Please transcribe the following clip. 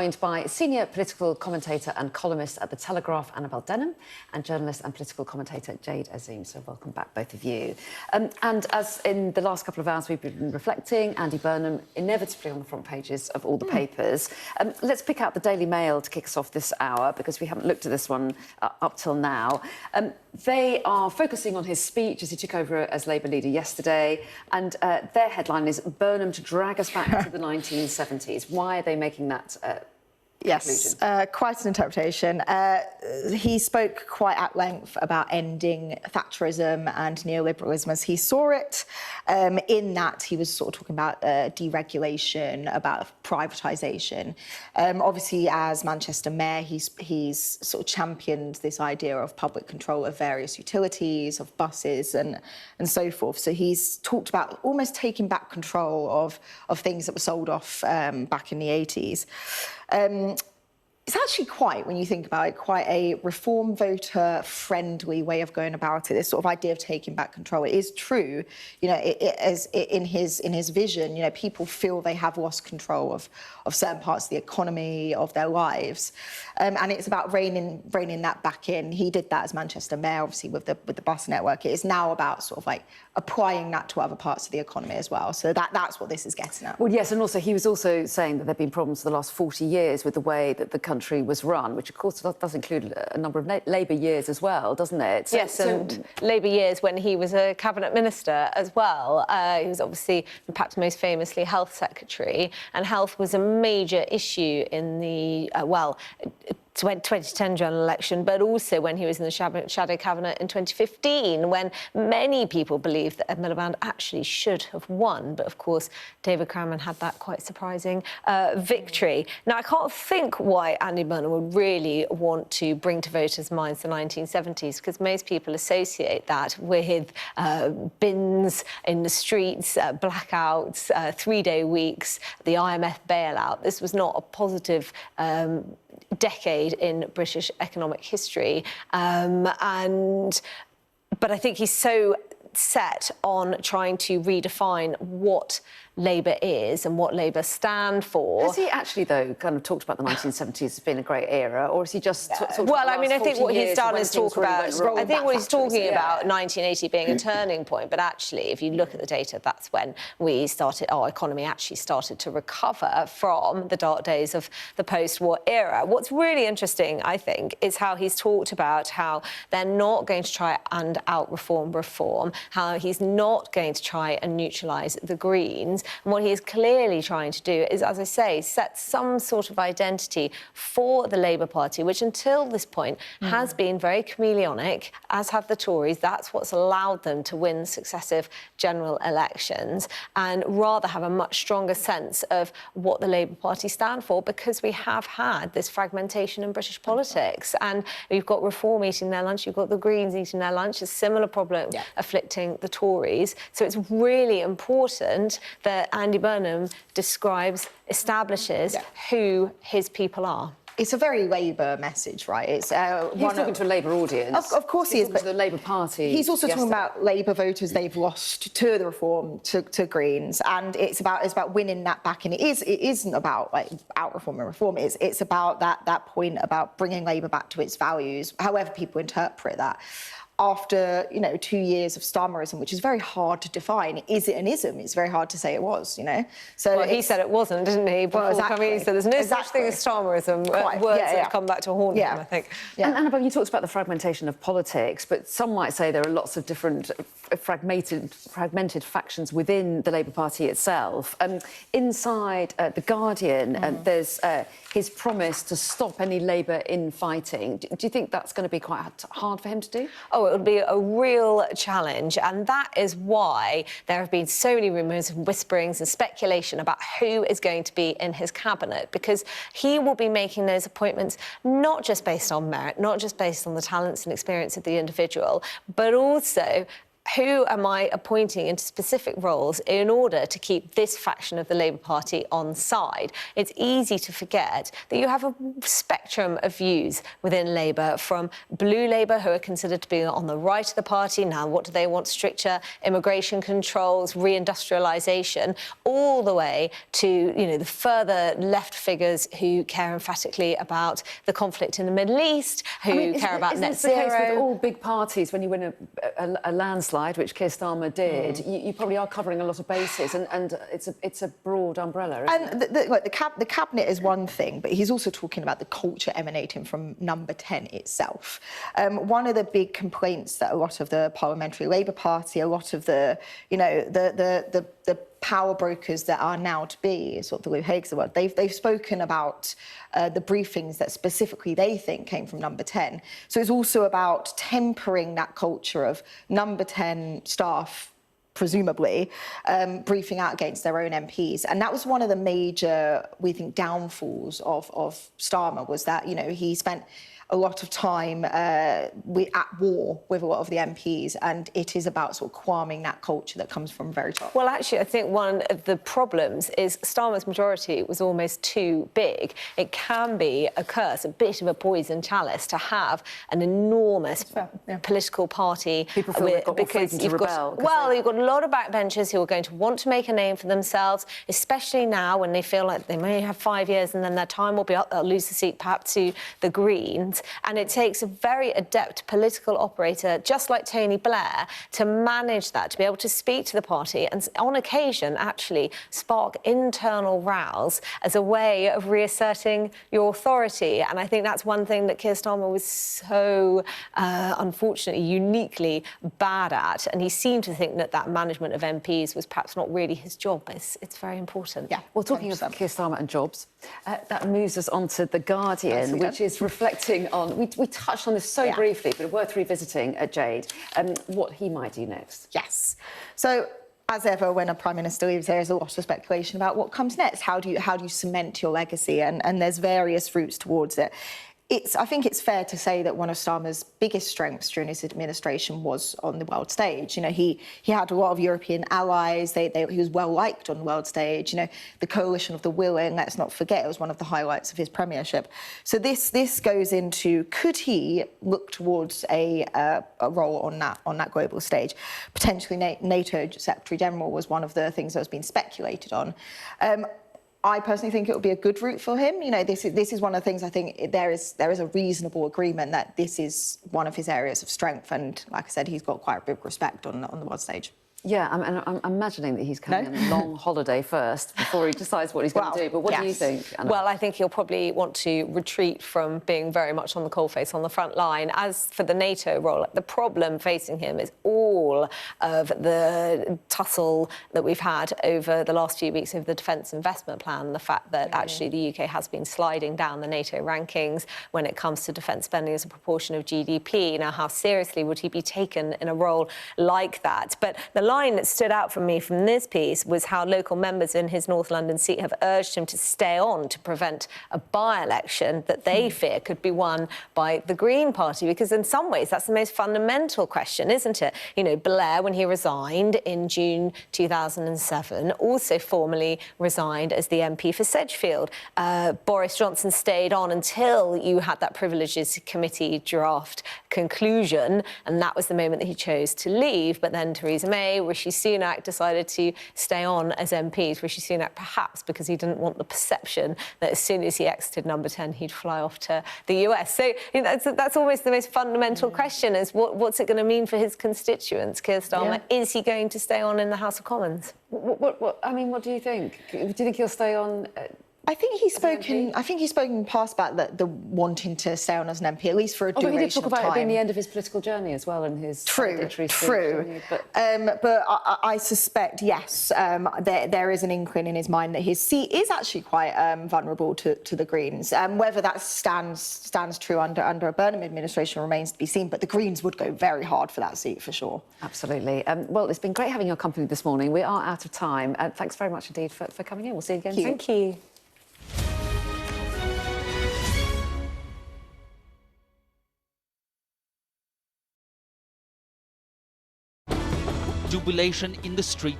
Joined by senior political commentator and columnist at The Telegraph, Annabel Denham, and journalist and political commentator Jade Azim. So welcome back, both of you. And as in the last couple of hours we've been reflecting, Andy Burnham inevitably on the front pages of all the papers. Let's pick out the Daily Mail to kick us off this hour, because we haven't looked at this one up till now. They are focusing on his speech as he took over as Labour leader yesterday, and their headline is "Burnham to drag us back to the 1970s." Why are they making that Yes, quite an interpretation. He spoke quite at length about ending Thatcherism and neoliberalism as he saw it, in that he was sort of talking about deregulation, about privatisation. Obviously, as Manchester Mayor, he's sort of championed this idea of public control of various utilities, of buses and so forth. So he's talked about almost taking back control of things that were sold off back in the 80s. It's actually quite, when you think about it, quite a reform voter-friendly way of going about it. This sort of idea of taking back control. It is true, you know, in his vision, you know, people feel they have lost control of certain parts of the economy, of their lives, and it's about reining that back in. He did that as Manchester Mayor, obviously with the bus network. It is now about sort of like applying that to other parts of the economy as well. So that's what this is getting at. Well, yes, and also he was also saying that there have been problems for the last 40 years with the way that the country was run, which of course does include a number of Labour years as well, doesn't it? And Labour years when he was a cabinet minister as well. He was obviously, perhaps most famously, health secretary, and health was a major issue in the 2010 general election, but also when he was in the shadow cabinet in 2015, when many people believed that Ed Miliband actually should have won. But of course, David Cameron had that quite surprising victory. Now, I can't think why Andy Burnham would really want to bring to voters' minds the 1970s, because most people associate that with bins in the streets, blackouts, three-day weeks, the IMF bailout. This was not a positive decade in British economic history, but I think he's so set on trying to redefine what Labour is and what Labour stand for. Has he actually, though, kind of talked about the 1970s as being a great era, or is he just sort of well, I mean, I think what he's done is talk about... I think what he's talking about 1980 being a turning point, but actually, if you look at the data, that's when our economy actually started to recover from the dark days of the post-war era. What's really interesting, I think, is how he's talked about how they're not going to try and out-reform reform, how he's not going to try and neutralise the Greens. And what he is clearly trying to do is, as I say, set some sort of identity for the Labour Party, which until this point has been very chameleonic, as have the Tories. That's what's allowed them to win successive general elections, and rather have a much stronger sense of what the Labour Party stand for, because we have had this fragmentation in British politics. And you've got Reform eating their lunch, you've got the Greens eating their lunch, a similar problem afflicting the Tories. So it's really important that Andy Burnham establishes who his people are. It's a very Labour message, right? It's he's talking to a Labour audience. Of course he is, but the Labour Party. He's also talking about Labour voters they've lost to the Reform, to Greens, and it's about winning that back. And it isn't about like out reform and reform. It's about that point about bringing Labour back to its values, however people interpret that. After 2 years of Starmerism, which is very hard to define, is it an ism? It's very hard to say it was, So well, he said it wasn't, didn't he? Before coming, he said there's no such thing as Starmerism. Words that have come back to haunt him, I think. And Annabel, you talked about the fragmentation of politics, but some might say there are lots of different fragmented factions within the Labour Party itself. Inside The Guardian, there's his promise to stop any Labour infighting. Do you think that's going to be quite hard for him to do? Oh, it would be a real challenge, and that is why there have been so many rumours and whisperings and speculation about who is going to be in his cabinet, because he will be making those appointments not just based on merit, not just based on the talents and experience of the individual, but also who am I appointing into specific roles in order to keep this faction of the Labour Party on side? It's easy to forget that you have a spectrum of views within Labour, from blue Labour, who are considered to be on the right of the party. Now, what do they want? Stricter immigration controls, reindustrialisation, all the way to, you know, the further left figures who care emphatically about the conflict in the Middle East, who care about net zero. Isn't this the case with all big parties? When you win a landslide, which Keir Starmer did, you probably are covering a lot of bases, and it's a broad umbrella, isn't it? The cabinet is one thing, but he's also talking about the culture emanating from Number 10 itself. One of the big complaints that a lot of the Parliamentary Labour Party, a lot of the power brokers that are now to be, sort of the Lou Haigs of the world, they've spoken about the briefings that specifically they think came from Number 10. So it's also about tempering that culture of Number 10 staff, presumably, briefing out against their own MPs. And that was one of the major, we think, downfalls of Starmer, was that, you know, he spent a lot of time at war with a lot of the MPs, and it is about sort of calming that culture that comes from very top. Well, actually, I think one of the problems is Starmer's majority was almost too big. It can be a curse, a bit of a poison chalice, to have an enormous political party. People feel they've got more freedom to rebel. You've got a lot of backbenchers who are going to want to make a name for themselves, especially now when they feel like they may have 5 years and then their time will be up. They'll lose the seat perhaps to the Greens. And it takes a very adept political operator, just like Tony Blair, to manage that, to be able to speak to the party and, on occasion, actually spark internal rows as a way of reasserting your authority. And I think that's one thing that Keir Starmer was so, unfortunately, uniquely bad at. And he seemed to think that management of MPs was perhaps not really his job. It's very important. Yeah. Well, talking of Keir Starmer and jobs, that moves us on to The Guardian, which is reflecting on, we touched on this so briefly, but worth revisiting, Jade, what he might do next. Yes. So, as ever, when a Prime Minister leaves, there is a lot of speculation about what comes next. How do you cement your legacy? And there's various routes towards it. I think it's fair to say that one of Starmer's biggest strengths during his administration was on the world stage. You know, he had a lot of European allies. He was well liked on the world stage. You know, the coalition of the willing, let's not forget, it was one of the highlights of his premiership. So this goes into, could he look towards a role on that global stage? Potentially NATO Secretary General was one of the things that was being speculated on. I personally think it would be a good route for him. You know, this is one of the things I think there is a reasonable agreement that this is one of his areas of strength, and like I said, he's got quite a big respect on the world stage. Yeah, I'm imagining that he's coming on a long holiday first before he decides what he's going to do. But what do you think, Anna? Well, I think he'll probably want to retreat from being very much on the coalface, on the front line. As for the NATO role, the problem facing him is all of the tussle that we've had over the last few weeks over the defence investment plan, the fact that actually the UK has been sliding down the NATO rankings when it comes to defence spending as a proportion of GDP. Now, how seriously would he be taken in a role like that? But the line that stood out for me from this piece was how local members in his North London seat have urged him to stay on to prevent a by-election that they fear could be won by the Green Party, because in some ways that's the most fundamental question, isn't it? You know, Blair, when he resigned in June 2007, also formally resigned as the MP for Sedgefield. Boris Johnson stayed on until you had that Privileges Committee draft conclusion, and that was the moment that he chose to leave. But then Theresa May, Rishi Sunak decided to stay on as MPs. Rishi Sunak, perhaps because he didn't want the perception that as soon as he exited Number 10, he'd fly off to the US. So you know, that's almost the most fundamental question: is what's it going to mean for his constituents? Keir Starmer, is he going to stay on in the House of Commons? I mean, what do you think? Do you think he'll stay on? I think he's spoken. I think he's spoken past about the wanting to stay on as an MP, at least for a duration of time. But he did talk about it being the end of his political journey as well, in his True. Speech, but I suspect, yes, there is an inkling in his mind that his seat is actually quite vulnerable to the Greens. Whether that stands true under a Burnham administration remains to be seen. But the Greens would go very hard for that seat for sure. Absolutely. Well, it's been great having your company this morning. We are out of time. Thanks very much indeed for coming in. We'll see you again soon. Thank you. jubilation in the streets